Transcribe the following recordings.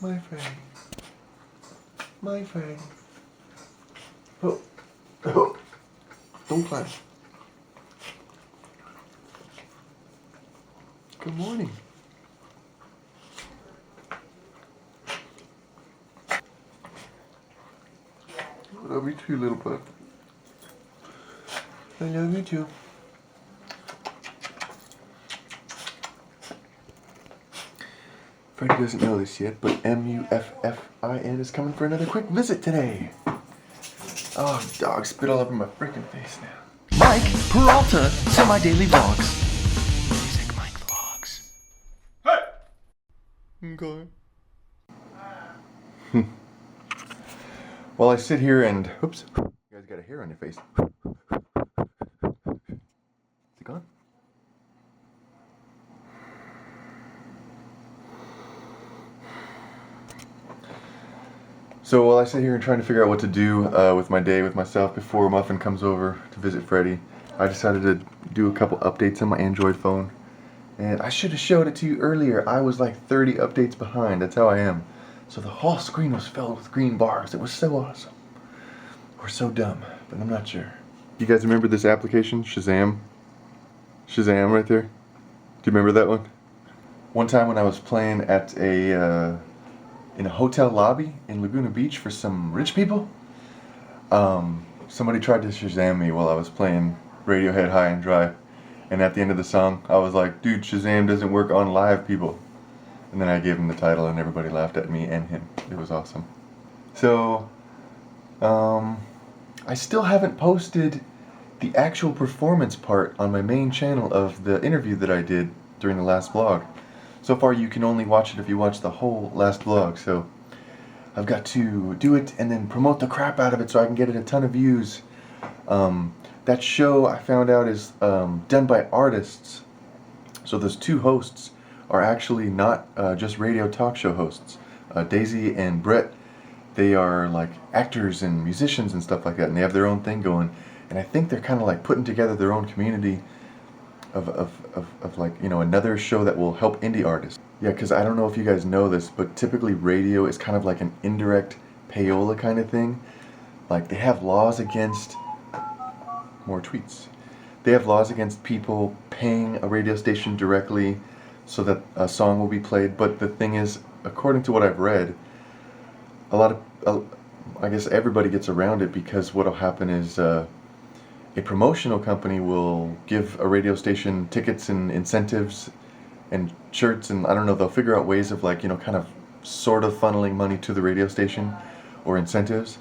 My Freddy. My Freddy. Oh. Oh. Don't climb. Good morning. I love you too, little bud. I love you too. Freddy doesn't know this yet, but Muffin is coming for another quick visit today. Oh, dog spit all over my freaking face now. Mike Peralta, semi-daily vlogs. Music Mike vlogs. Okay. While I sit here and, oops, you guys got a hair on your face. Is it gone? So while I sit here and trying to figure out what to do with my day with myself before Muffin comes over to visit Freddy, I decided to do a couple updates on my Android phone. And I should have showed it to you earlier. I was like 30 updates behind. That's how I am. So the whole screen was filled with green bars. It was so awesome. Or so dumb, but I'm not sure. You guys remember this application, Shazam? Shazam right there. Do you remember that one? One time when I was playing at in a hotel lobby in Laguna Beach for some rich people, somebody tried to Shazam me while I was playing Radiohead High and Dry. And at the end of the song, I was like, dude, Shazam doesn't work on live people. And then I gave him the title and everybody laughed at me and him. It was awesome. So, I still haven't posted the actual performance part on my main channel of the interview that I did during the last vlog. So far you can only watch it if you watch the whole last vlog, so I've got to do it and then promote the crap out of it so I can get it a ton of views. That show I found out is done by artists. So those two hosts are actually not just radio talk show hosts. Daisy and Brett, they are like actors and musicians and stuff like that, and they have their own thing going. And I think they're kind of like putting together their own community of like, you know, another show that will help indie artists. Yeah, because I don't know if you guys know this, but typically radio is kind of like an indirect payola kind of thing. Like they have laws against, more tweets. They have laws against people paying a radio station directly so that a song will be played. But the thing is, according to what I've read, a lot of, I guess everybody gets around it because what'll happen is a promotional company will give a radio station tickets and incentives and shirts, and I don't know, they'll figure out ways of like, you know, kind of sort of funneling money to the radio station or incentives,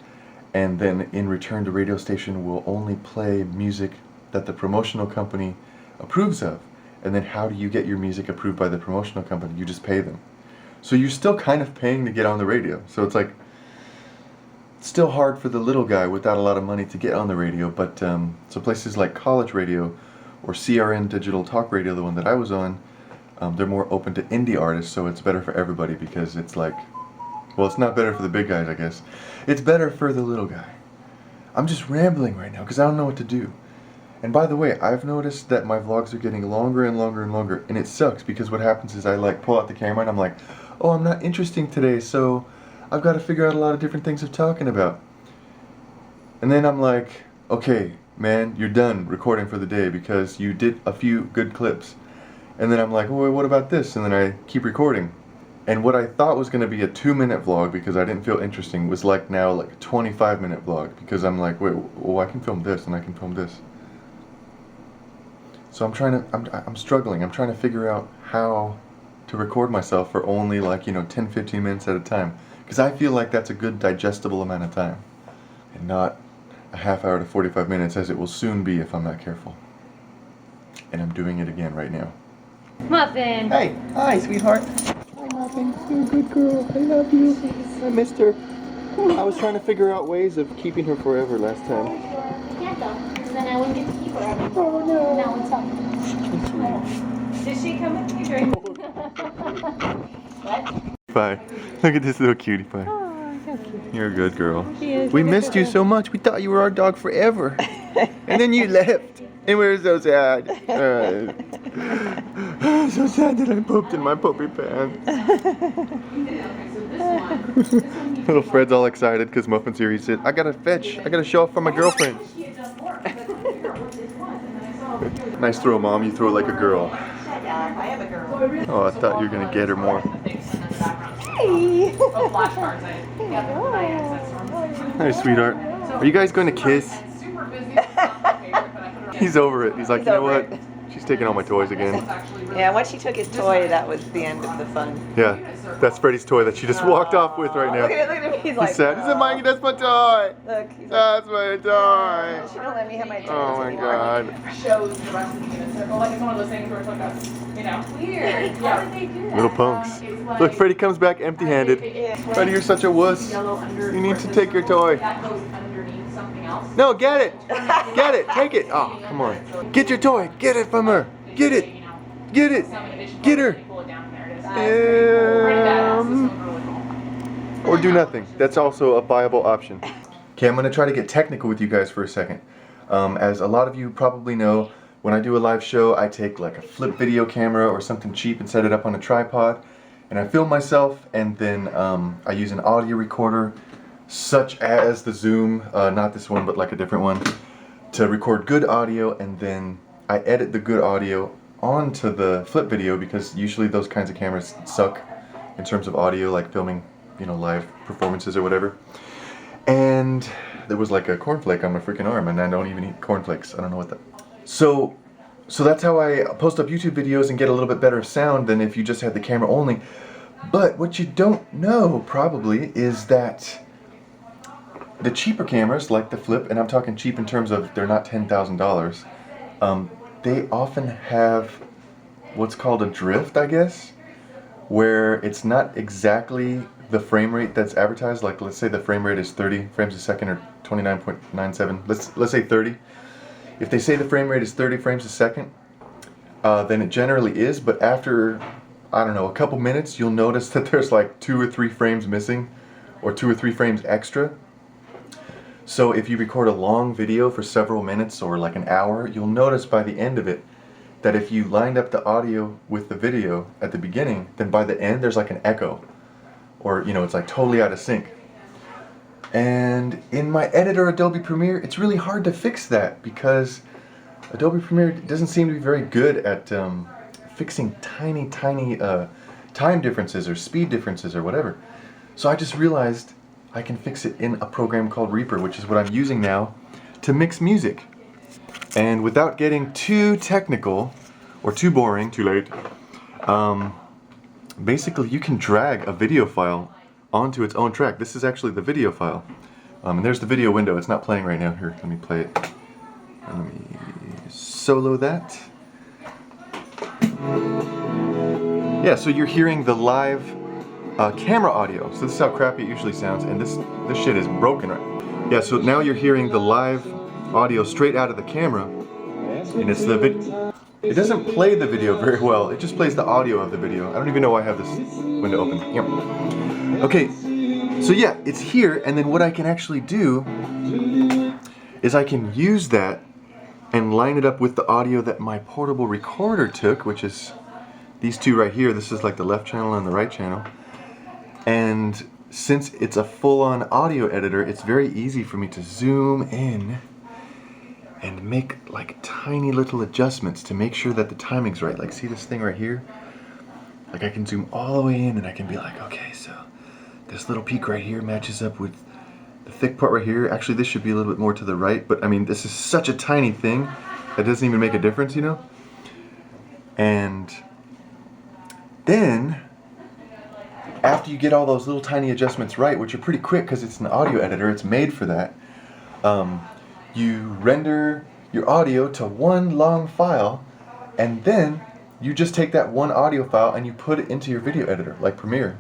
and then in return the radio station will only play music that the promotional company approves of. And then how do you get your music approved by the promotional company? You just pay them. So you're still kind of paying to get on the radio. So it's like, still hard for the little guy without a lot of money to get on the radio, but so places like college radio or CRN digital talk radio, the one that I was on, they're more open to indie artists, so it's better for everybody because it's like, well, it's not better for the big guys, I guess. It's better for the little guy. I'm just rambling right now because I don't know what to do. And by the way, I've noticed that my vlogs are getting longer and longer and longer, and it sucks because what happens is I like pull out the camera and I'm like, oh, I'm not interesting today, so I've got to figure out a lot of different things of talking about. And then I'm like, okay, man, you're done recording for the day because you did a few good clips. And then I'm like, well, what about this? And then I keep recording. And what I thought was going to be a 2-minute vlog because I didn't feel interesting was like now like a 25-minute vlog because I'm like, wait, well, I can film this and I can film this. So I'm struggling. I'm trying to figure out how to record myself for only like, you know, 10-15 minutes at a time. Because I feel like that's a good digestible amount of time. And not a half hour to 45 minutes as it will soon be if I'm not careful. And I'm doing it again right now. Muffin! Hey! Hi, sweetheart! Hi, Muffin. You're a good girl. I love you. I missed her. I was trying to figure out ways of keeping her forever last time. You can't though. Then I wouldn't get to keep her ever. Oh no! Now it's up. Did she come with you during what? Bye. Look at this little cutie pie. Oh, so cute. You're a good girl. She is. We missed you so much. We thought you were our dog forever. And then you left. And we were so sad. I'm so sad that I pooped in my puppy pants. Little Fred's all excited because Muffin's here. He said, I gotta fetch. I gotta show off for my girlfriend. Nice throw, Mom. You throw it like a girl. I have a girl. Oh, I thought you were gonna get her more. Hey. Hey, sweetheart. Are you guys going to kiss? He's over it. He's like, you know what? She's taking all my toys again. Yeah, once she took his toy, that was the end of the fun. Yeah, that's Freddy's toy that she just walked off with right now. Look at him. He's like, He's sad. He said, Mikey, that's my toy. Look, he's like, That's my toy. she don't let me have my toys Oh my anymore. God. Shows the rest of the unit circle. Like it's one of those things where it's like a, you know, weird. How did they do that? Little punks. Look, Freddy comes back empty-handed. Freddy, you're such a wuss. You need to take your toy. That goes underneath something else. No, get it. Get it. Take it. Oh, come on. Get your toy. Get it from her. Get it. Get it. Get her. Or do nothing. That's also a viable option. Okay, I'm going to try to get technical with you guys for a second. As a lot of you probably know, when I do a live show, I take like a flip video camera or something cheap and set it up on a tripod. And I film myself, and then I use an audio recorder, such as the Zoom, not this one, but like a different one, to record good audio, and then I edit the good audio onto the flip video, because usually those kinds of cameras suck in terms of audio, like filming, you know, live performances or whatever. And there was like a cornflake on my freaking arm, and I don't even eat cornflakes. I don't know what that. So that's how I post up YouTube videos and get a little bit better sound than if you just had the camera only. But what you don't know probably is that the cheaper cameras, like the flip, and I'm talking cheap in terms of they're not $10,000, they often have what's called a drift, I guess, where it's not exactly the frame rate that's advertised. Like, let's say the frame rate is 30 frames a second or 29.97. Let's say 30. If they say the frame rate is 30 frames a second, then it generally is, but after, I don't know, a couple minutes, you'll notice that there's like 2 or 3 frames missing, or 2 or 3 frames extra. So if you record a long video for several minutes or like an hour, you'll notice by the end of it that if you lined up the audio with the video at the beginning, then by the end there's like an echo, or, you know, it's like totally out of sync. And in my editor, Adobe Premiere, it's really hard to fix that, because Adobe Premiere doesn't seem to be very good at fixing tiny time differences or speed differences or whatever. So I just realized I can fix it in a program called Reaper, which is what I'm using now to mix music. And without getting too technical or too boring, too late, basically you can drag a video file onto its own track. This is actually the video file. And there's the video window. It's not playing right now. Here, let me play it. Let me solo that. Yeah, so you're hearing the live camera audio. So this is how crappy it usually sounds, and this shit is broken right. Yeah, so now you're hearing the live audio straight out of the camera, and it's the video. It doesn't play the video very well. It just plays the audio of the video. I don't even know why I have this window open. Yep. Okay, so yeah, it's here, and then what I can actually do is I can use that and line it up with the audio that my portable recorder took, which is these two right here. This is like the left channel and the right channel. And since it's a full-on audio editor, it's very easy for me to zoom in and make like tiny little adjustments to make sure that the timing's right. Like, see this thing right here? Like, I can zoom all the way in, and I can be like, okay, so this little peak right here matches up with the thick part right here. Actually, this should be a little bit more to the right, but I mean, this is such a tiny thing that doesn't even make a difference, you know? And then, after you get all those little tiny adjustments right, which are pretty quick because it's an audio editor, it's made for that, you render your audio to one long file, and then you just take that one audio file and you put it into your video editor, like Premiere,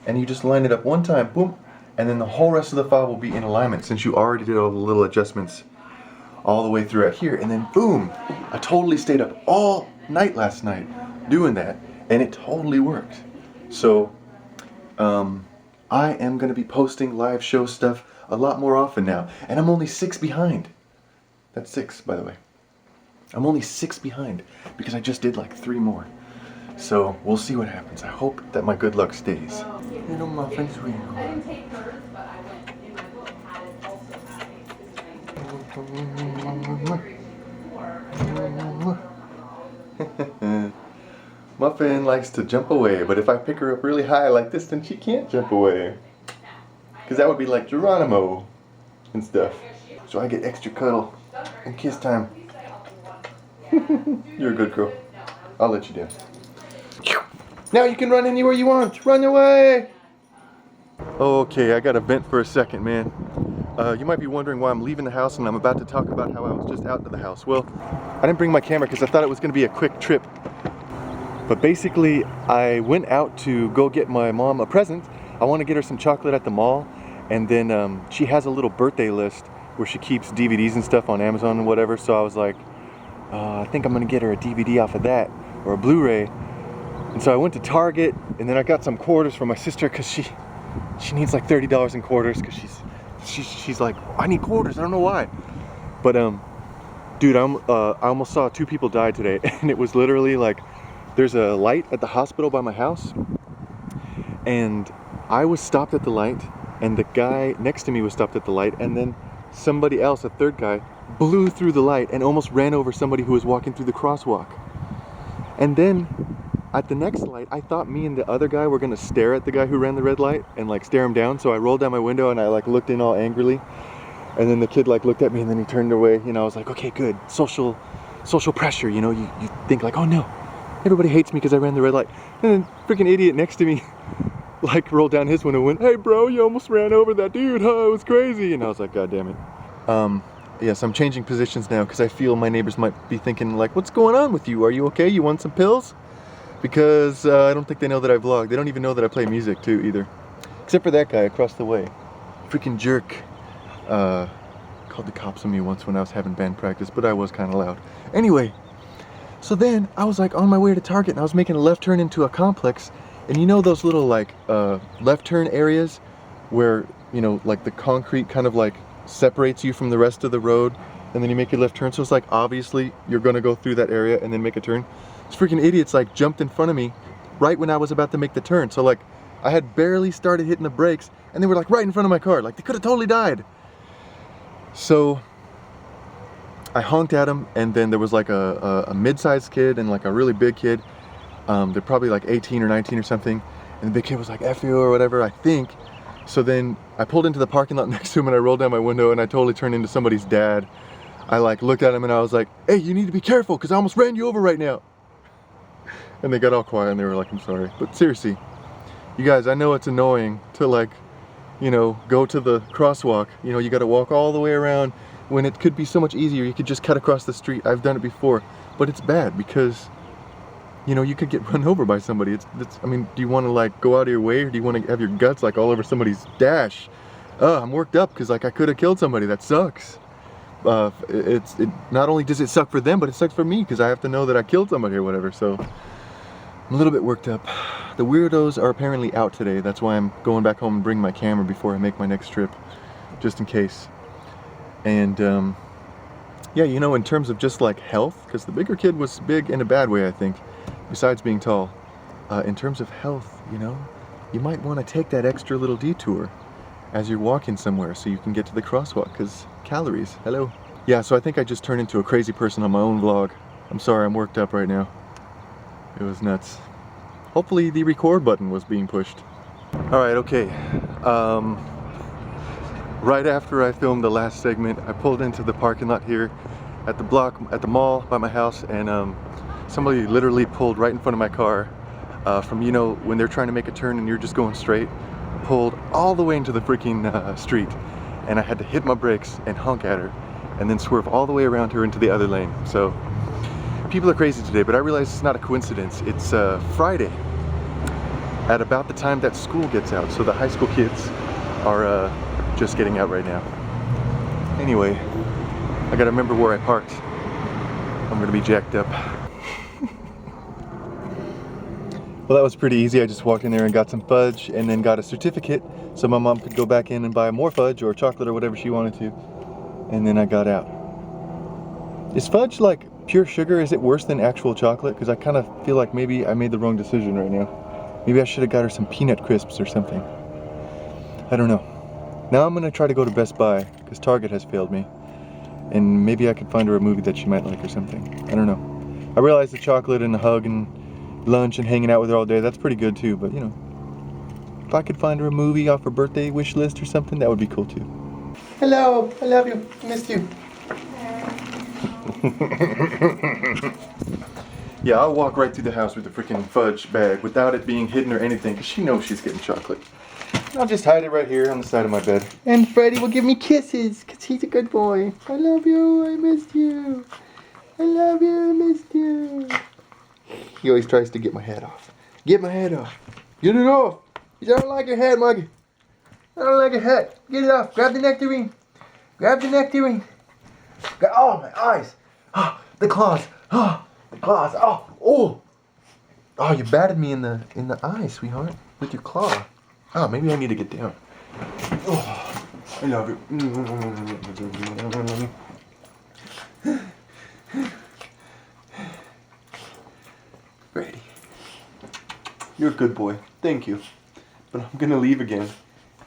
and you just line it up one time, boom, and then the whole rest of the file will be in alignment since you already did all the little adjustments all the way throughout here. And then boom, I totally stayed up all night last night doing that, and it totally worked. So I am going to be posting live show stuff a lot more often now, and I'm only 6 behind. That's 6, by the way. I'm only 6 behind because I just did like 3 more. So we'll see what happens. I hope that my good luck stays. Little Muffin's real. I didn't take hers, but I went in my book had it also had a Muffin likes to jump away, but if I pick her up really high like this, then she can't jump away. Because that would be like Geronimo and stuff. So I get extra cuddle and kiss time. You're a good girl. I'll let you down. Now you can run anywhere you want. Run away! Okay, I got to vent for a second, man. You might be wondering why I'm leaving the house and I'm about to talk about how I was just out of the house. Well, I didn't bring my camera because I thought it was going to be a quick trip. But basically, I went out to go get my mom a present. I want to get her some chocolate at the mall. And then she has a little birthday list where she keeps DVDs and stuff on Amazon and whatever. So I was like, I think I'm going to get her a DVD off of that or a Blu-ray. And so I went to Target and then I got some quarters for my sister because she needs like $30 in quarters because she's like, I need quarters, I don't know why. But dude, I almost saw 2 people die today, and it was literally like, there's a light at the hospital by my house, and I was stopped at the light, and the guy next to me was stopped at the light, and then somebody else, a third guy, blew through the light and almost ran over somebody who was walking through the crosswalk. And then at the next light, I thought me and the other guy were gonna stare at the guy who ran the red light and like stare him down. So I rolled down my window and I like looked in all angrily. And then the kid like looked at me and then he turned away. You know, I was like, okay, good. Social pressure, you know, you think like, oh no, everybody hates me because I ran the red light. And then freaking idiot next to me like rolled down his window and went, hey bro, you almost ran over that dude, huh? It was crazy. And I was like, God damn it. Yes, I'm changing positions now because I feel my neighbors might be thinking like, what's going on with you? Are you okay? You want some pills? Because I don't think they know that I vlog. They don't even know that I play music too either. Except for that guy across the way. Freaking jerk. Called the cops on me once when I was having band practice, but I was kind of loud. Anyway, so then I was like on my way to Target and I was making a left turn into a complex. And you know those little like left turn areas where, you know, like the concrete kind of like separates you from the rest of the road and then you make your left turn. So it's like obviously you're gonna go through that area and then make a turn. These freaking idiots like jumped in front of me right when I was about to make the turn. So like I had barely started hitting the brakes and they were like right in front of my car. Like they could have totally died. So I honked at them and then there was like a mid-sized kid and like a really big kid. They're probably like 18 or 19 or something. And the big kid was like, F you or whatever, I think. So then I pulled into the parking lot next to him and I rolled down my window and I totally turned into somebody's dad. I like looked at him and I was like, hey, you need to be careful because I almost ran you over right now. And they got all quiet and they were like, I'm sorry. But seriously, you guys, I know it's annoying to like, you know, go to the crosswalk. You know, you got to walk all the way around when it could be so much easier. You could just cut across the street. I've done it before, but it's bad because, you know, you could get run over by somebody. I mean, do you want to like go out of your way or do you want to have your guts like all over somebody's dash? I'm worked up because like I could have killed somebody. That sucks. It not only does it suck for them, but it sucks for me because I have to know that I killed somebody or whatever. So I'm a little bit worked up. The weirdos are apparently out today. That's why I'm going back home and bringing my camera before I make my next trip, just in case. And yeah, you know, in terms of just like health, because the bigger kid was big in a bad way, I think, besides being tall. In terms of health, you know, you might want to take that extra little detour as you're walking somewhere so you can get to the crosswalk, because calories, hello. Yeah, so I think I just turned into a crazy person on my own vlog. I'm sorry, I'm worked up right now. It was nuts. Hopefully the record button was being pushed. Alright, okay. Right after I filmed the last segment, I pulled into the parking lot here at the mall by my house, and somebody literally pulled right in front of my car from, you know, when they're trying to make a turn and you're just going straight, pulled all the way into the freaking street, and I had to hit my brakes and honk at her and then swerve all the way around her into the other lane. So people are crazy today, but I realize it's not a coincidence. It's Friday at about the time that school gets out, so the high school kids are just getting out right now. Anyway, I gotta remember where I parked. I'm gonna be jacked up. Well, that was pretty easy. I just walked in there and got some fudge and then got a certificate so my mom could go back in and buy more fudge or chocolate or whatever she wanted to. And then I got out. Is fudge like pure sugar, is it worse than actual chocolate? Because I kind of feel like maybe I made the wrong decision right now. Maybe I should have got her some peanut crisps or something. I don't know. Now I'm gonna try to go to Best Buy, because Target has failed me. And maybe I could find her a movie that she might like or something. I don't know. I realize the chocolate and the hug and lunch and hanging out with her all day, that's pretty good too, but you know. If I could find her a movie off her birthday wish list or something, that would be cool too. Hello, I love you. I missed you. Yeah, I'll walk right through the house with the freaking fudge bag without it being hidden or anything, because she knows she's getting chocolate. I'll just hide it right here on the side of my bed. And Freddy will give me kisses, because he's a good boy. I love you, I missed you. I love you, I missed you. He always tries to get my head off. Get my head off. Get it off. I don't like your head, Muggy. I don't like your head. Get it off. Grab the nectarine. Grab the nectarine. Oh, my eyes. Oh, the claws. Oh, the claws. Oh, oh. Oh, you batted me in the eye, sweetheart, with your claw. Oh, maybe I need to get down. Oh, I love you. Freddy, you're a good boy. Thank you. But I'm gonna leave again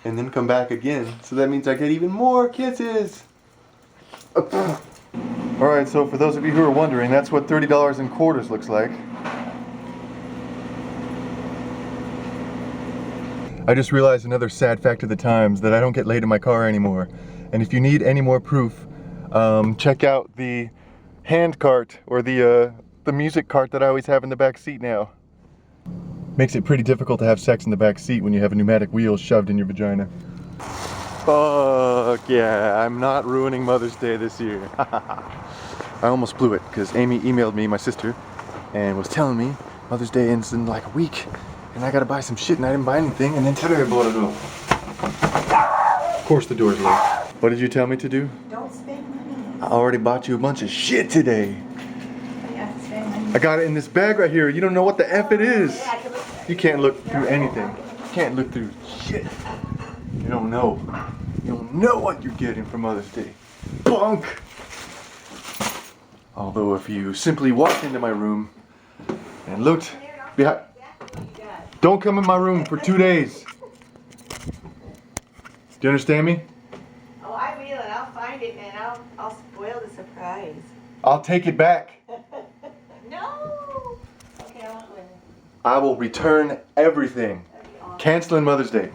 and then come back again. So that means I get even more kisses. Alright, so for those of you who are wondering, that's what $30 in quarters looks like. I just realized another sad fact of the times, that I don't get laid in my car anymore. And if you need any more proof, check out the hand cart, or the music cart that I always have in the back seat now. Makes it pretty difficult to have sex in the back seat when you have a pneumatic wheel shoved in your vagina. Fuck yeah, I'm not ruining Mother's Day this year. I almost blew it, because Amy emailed me, my sister, and was telling me Mother's Day ends in like a week, and I gotta buy some shit, and I didn't buy anything, and then today I bought it all. Of course the door's locked. What did you tell me to do? Don't spend money. I already bought you a bunch of shit today. You have to spend money. I got it in this bag right here. You don't know what the F it is. You can't look through anything. You can't look through shit. You don't know. You don't know what you're getting for Mother's Day. Bunk! Although if you simply walked into my room and looked behind... Don't come in my room for 2 days. Do you understand me? Oh, I will, and I'll find it, and I'll spoil the surprise. I'll take it back. No! Okay, I won't win. I will return everything. Canceling Mother's Day.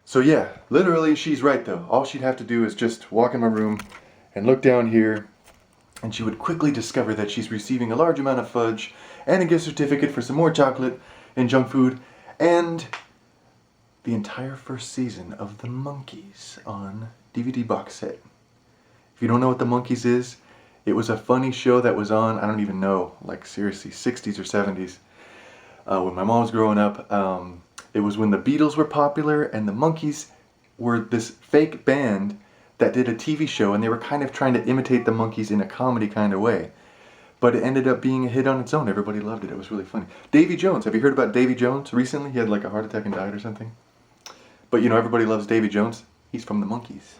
So yeah, literally she's right though. All she'd have to do is just walk in my room and look down here, and she would quickly discover that she's receiving a large amount of fudge and a gift certificate for some more chocolate and junk food and the entire first season of The Monkees on DVD box set. If you don't know what The Monkees is, it was a funny show that was on, I don't even know, like seriously, 60s or 70s. When my mom was growing up, it was when the Beatles were popular and the Monkees were this fake band that did a TV show, and they were kind of trying to imitate the Monkees in a comedy kind of way. But it ended up being a hit on its own. Everybody loved it. It was really funny. Davy Jones. Have you heard about Davy Jones recently? He had like a heart attack and died or something. But you know, everybody loves Davy Jones. He's from the Monkees.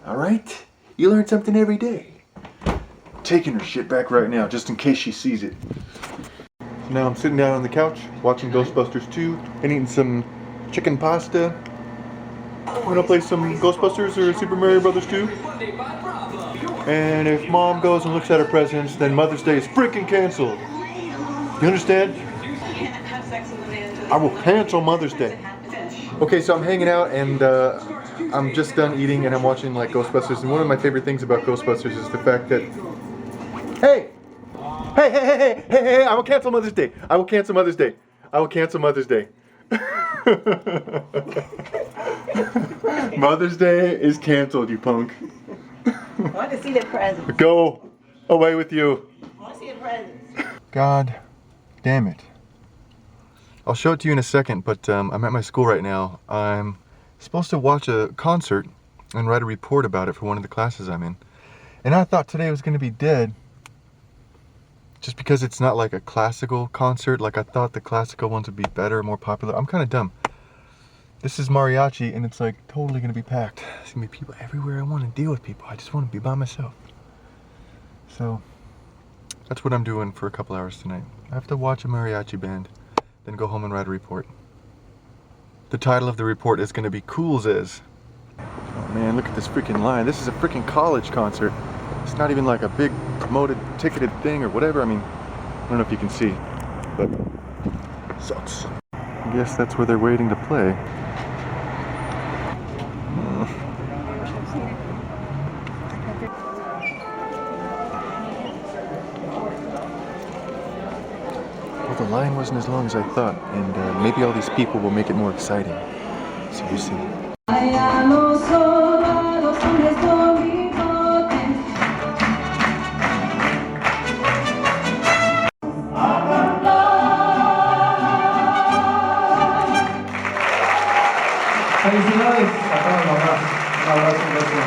Alright? You learn something every day. Taking her shit back right now, just in case she sees it. Now I'm sitting down on the couch, watching Ghostbusters 2, and eating some chicken pasta. I'm gonna play some Ghostbusters or Super Mario Brothers 2. And if Mom goes and looks at her presents, then Mother's Day is freaking canceled. You understand? I will cancel Mother's Day. Okay, so I'm hanging out, and I'm just done eating, and I'm watching like Ghostbusters. And one of my favorite things about Ghostbusters is the fact that, hey, I will cancel Mother's Day. I will cancel Mother's Day. I will cancel Mother's Day. Mother's Day is canceled, you punk. I want to see the presents. Go away with you. I want to see the presents. God damn it. I'll show it to you in a second, but I'm at my school right now. I'm supposed to watch a concert and write a report about it for one of the classes I'm in. And I thought today was going to be dead. Just because it's not like a classical concert, like I thought the classical ones would be better, more popular. I'm kind of dumb. This is mariachi, and it's like totally gonna be packed. There's gonna be people everywhere. I want to deal with people. I just want to be by myself. So, That's what I'm doing for a couple hours tonight. I have to watch a mariachi band, then go home and write a report. The title of the report is going to be Cools As. Oh man, look at this freaking line. This is a freaking college concert. It's not even like a big promoted, ticketed thing or whatever. I mean, I don't know if you can see, but sucks. I guess that's where they're waiting to play. Well, the line wasn't as long as I thought, and maybe all these people will make it more exciting. So we'll see. Felicidades a todos los demás. Un abrazo y beso.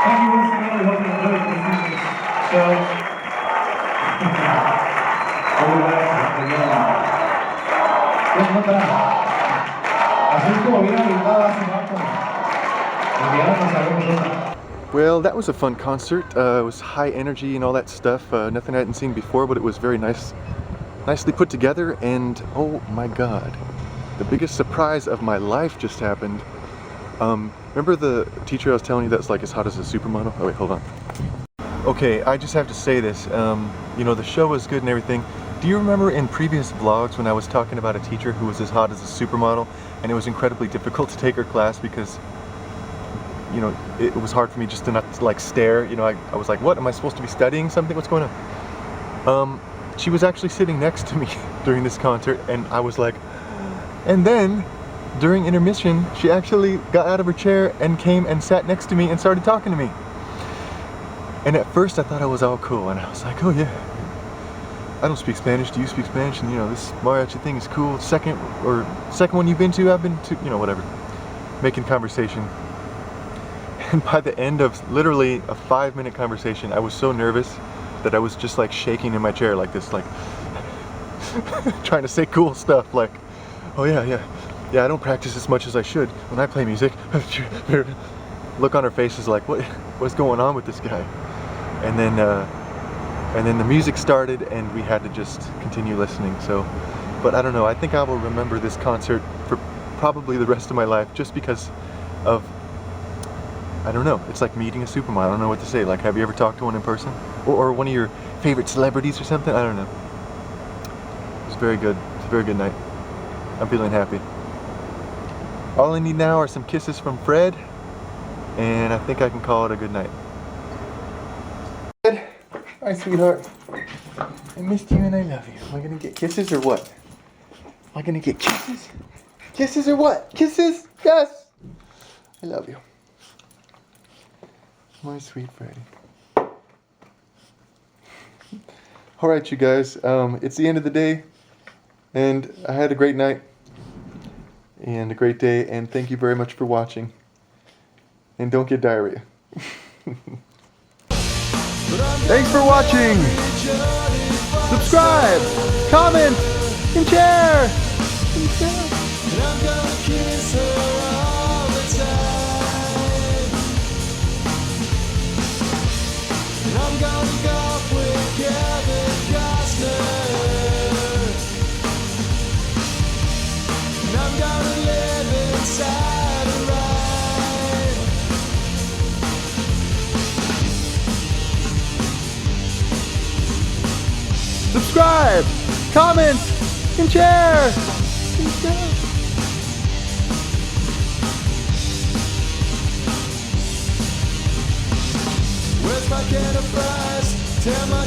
Thank you once again. I hope you enjoyed this evening's show. Muy buenas, pues nota, así es como viene habilitada hace rato. Porque ya no pasaremos otra. Well, that was a fun concert. It was high energy and all that stuff. Nothing I hadn't seen before, but it was very nicely put together. And oh my God, the biggest surprise of my life just happened. Remember the teacher I was telling you that's like as hot as a supermodel? Oh wait, hold on. Okay, I just have to say this. You know, the show was good and everything. Do you remember in previous vlogs when I was talking about a teacher who was as hot as a supermodel, and it was incredibly difficult to take her class because, you know, it was hard for me just to not like stare. You know, I was like, what, am I supposed to be studying something? What's going on? She was actually sitting next to me during this concert, and I was like, and then during intermission, she actually got out of her chair and came and sat next to me and started talking to me. And at first I thought I was all cool, and I was like, oh yeah, I don't speak Spanish, do you speak Spanish? And you know, this mariachi thing is cool. Second one you've been to, I've been to, you know, whatever. Making conversation. And by the end of literally a 5-minute conversation, I was so nervous that I was just like shaking in my chair like this, like trying to say cool stuff like, oh yeah, I don't practice as much as I should when I play music. Look on her face is like, what's going on with this guy? And then the music started and we had to just continue listening. So, but I don't know, I think I will remember this concert for probably the rest of my life just because of, I don't know, it's like meeting a supermodel. I don't know what to say. Like, have you ever talked to one in person? Or one of your favorite celebrities or something? I don't know. It was very good. It's a very good night. I'm feeling happy. All I need now are some kisses from Fred, and I think I can call it a good night. Fred, hi sweetheart. I missed you and I love you. Am I gonna get kisses or what? Am I gonna get kisses? Kisses or what? Kisses? Yes! I love you. My sweet Freddy. Alright you guys, it's the end of the day, and I had a great night and a great day, and thank you very much for watching, and don't get diarrhea. Thanks for watching! Subscribe, comment, and share! I'm gonna golf with Kevin Costner. And I'm gonna live inside a ride. Subscribe, comment, and share! Where's my can of fries? Tell my